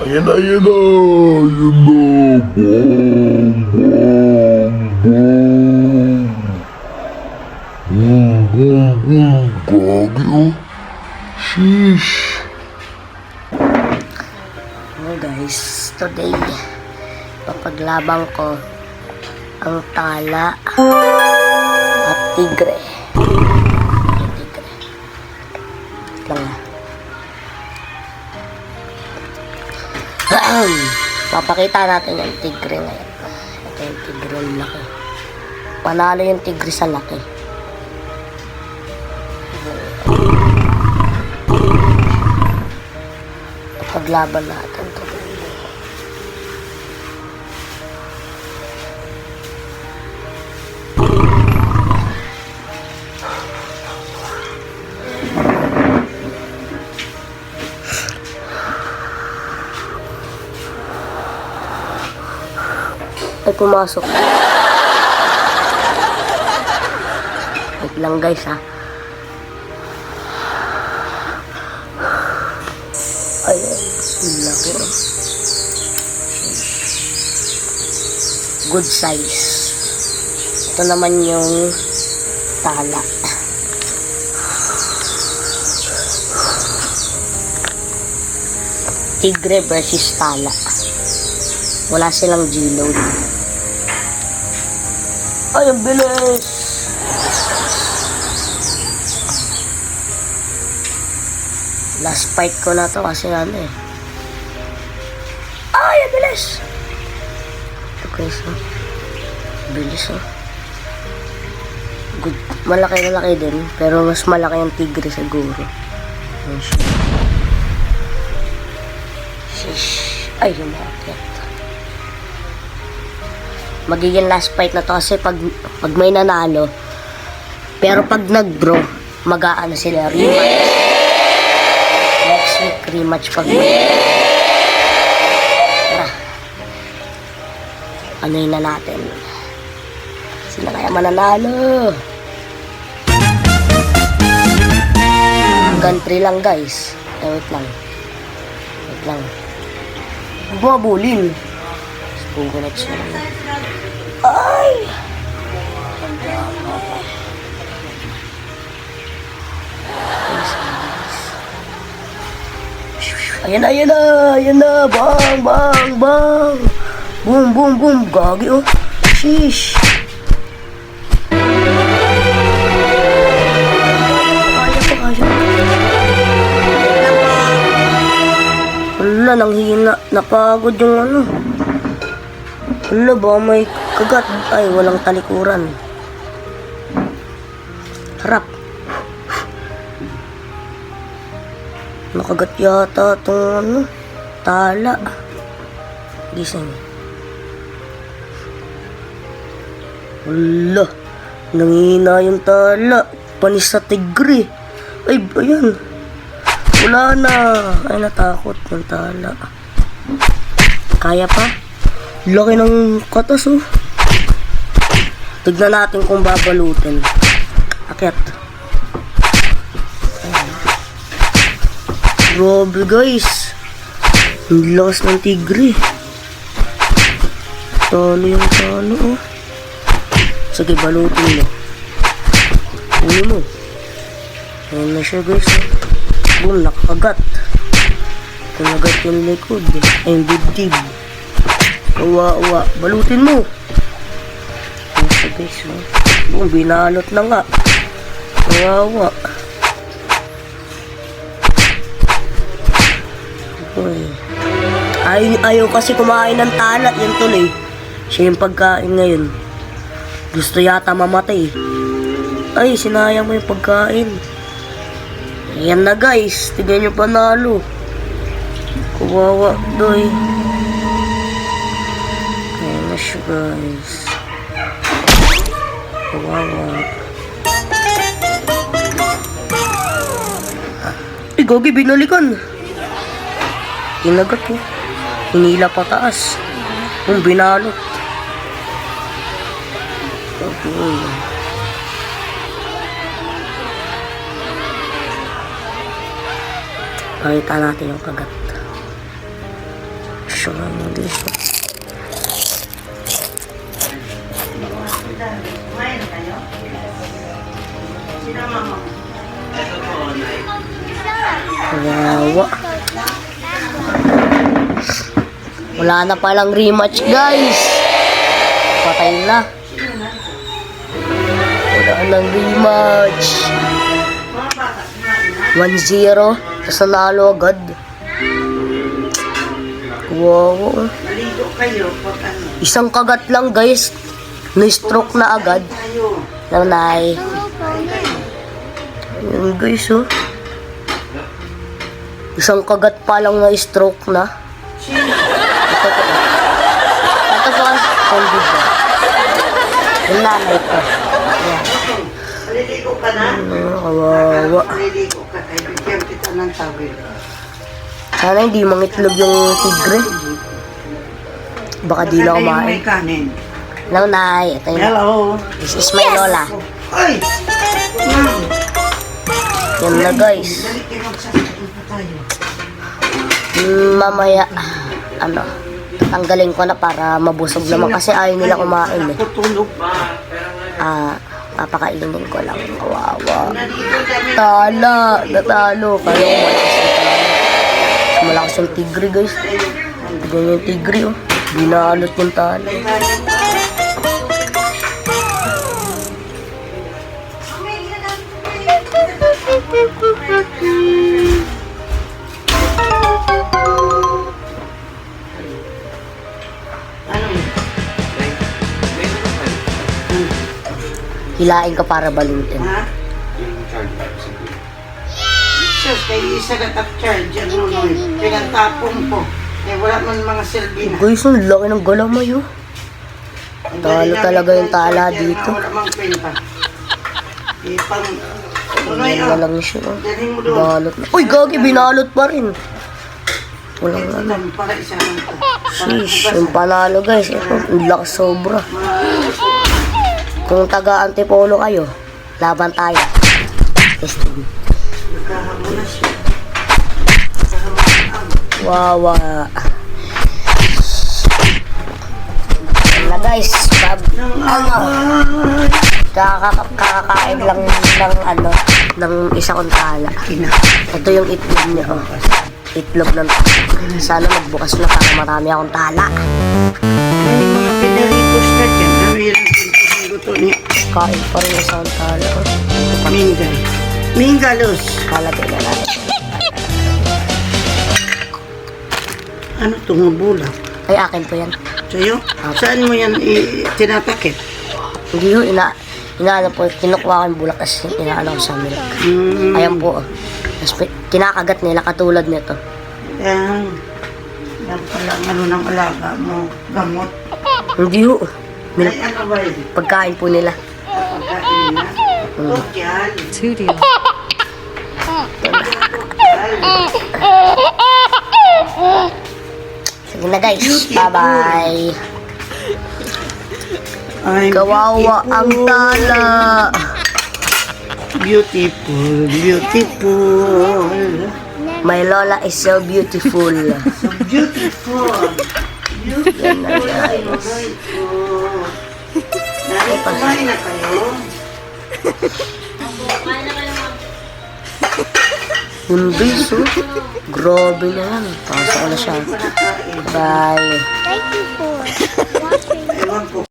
Ayan na, ayan na. Ayan na. Bang, bang, bang. Gagi oh. Sheesh. Hello guys, today papaglabang ko ang tala at tigre. Tigre. Lang na. Papakita natin yung tigre ngayon. Ito yung tigre ang laki. Panalo yung tigre sa laki. Paglaban natin to. Ay, pumasok. Wait lang guys ha. Ayan, laki oh. Good size. Ito naman yung tala. Tigre versus tala. Wala silang G-load. Ay, ang bilis! Last fight ko na to kasi ano eh. Ay, ang bilis! Ito guys, oh. Bilis, oh. Good. Malaki din, pero mas malaki yung tigre siguro. Shish. Ay, lumakit. Magiging last fight na to kasi pag may nanalo, pero pag nag-draw, mag-aano sila, rematch. Next week, rematch pag may. Tara. Anuhin na natin. Sino kaya mananalo? Hanggang 3 lang guys. Wait lang. Bumabulin. Spogonats na lang. Ay! Ayan na, bang. Boom, gagi oh. Sheesh. Kaya. Wala, nanghina. Napagod yung ano. Wala ba, may kagat. Ay, walang talikuran. Harap. Nakagat yata itong ano, tala. Gising. Wala. Nanghina yung tala. Panis sa tigre. Ay, ayan. Wala na. Ay, natakot yung tala. Kaya pa? Laki ng katas, oh. Tignan natin kung babalutin. Akyat. Grabe, guys. Ang lakas ng tigre. Talo yung talo, oh. Sige, balutin mo. Uli mo. Ayan na siya, guys, oh. Boom, nakakagat. Kanagat yung likod, eh. Ay, yung dibdib. Uwa. Balutin mo. Ayan siya, guys, oh. Boom, binalot na nga. Uwa. Ayaw kasi kumain ng tala. Yan tuloy. Siya yung pagkain ngayon. Gusto yata mamatay. Ay, sinayang mo yung pagkain. Ayan na guys. Tignan nyo panalo. Kawawa doy. Ayan na siya guys. Kawawa. Ay, gogi, binalikan. Kinagat po. Hinila pataas. Yung binalot. Okay. Pakita natin yung kagat. siya nga guys. Kawawa. Wala na palang rematch guys. Patay na. Wala nang rematch. 1-0. Tapos nanalo agad. Wow. Maligo kayo pag ano. Isang kagat lang guys. Na-stroke na agad. Tayo. Nanay. Yun guys oh. Isang kagat pa lang na-stroke na. Ito po. Ito po ang COVID ba? Yung nanay ko. Yan. Maliligo ka na? Kawawa. Maliligo ka tayo. Bigyan kita ng tawil. Sana hindi mangitlog yung tigre. Baka di lang Maganda yung kumain. may kanin. Hello, Nay. Ito yun. Hello. This is my lola. Ay! Yan na, guys. Dali kayo magsasakit pa tayo. Mamaya, tatanggalin ko na para mabusog naman kasi ayaw nila kumain eh. Tutulog. Papakainin ko lang. Kawawa. Nandito kami. Tala. Natalo. Kaya malakas yung tigre, guys. Tignan yung tigre, oh. Binalot yung tala. Hilain ka para balutin. Ha? Sus, kayo isa na top-charge. Ano nun? Pinagtapon ko. Eh, wala man mga silbi na. Guys, ang laki ng galamay, oh. Talo talaga yung tala dito. Wala mang kwenta. Ipang... Tunoy, Hindi na lang siya, oh. Dalhin mo doon. Balot na. Uy, gagi, binalot pa rin. Walang ano. Ito, para isa lang ito. Sheesh, yung panalo guys. Ito, ang lakas sobra. Kung taga-antipolo kayo, laban tayo. Testing. Nagkahamon na siya. Wawa. Yan na guys. Kakakain lang ng isa kong tala. Ito yung itlog niya, oh. Itlog ng tala. Sana magbukas na para marami akong tala. May mga pinaritos na dyan. Mayroon yung luto niya. Kain pa rin isa kong tala, oh. Minggal. Minggalos. Kalagay na natin. Ano ito? Mabula. Ay, akin po yan. Sa'yo? Saan mo yan tinatakip? Hindi ho, inaano po, kinukuha ko yung bulak kasi inaano ko sa milk. Ayan po, oh. Tapos kinakagat nila katulad nito. Yan. Yan pala ang ano ng alaga mo. Gamot. Hindi ho. Ay, ano ba yun? Pagkain po nila. Pagkain na. Oh, yan. 2 deal. Sige na guys, bye-bye. Ay, Kawawa ang tala. beautiful, beautiful. My lola is so beautiful. So beautiful. Beautiful. Beautiful. Dahil kumain na kayo. Yung guys, oh. Grabe na yan. Pasok ko na siya. Bye. Thank you for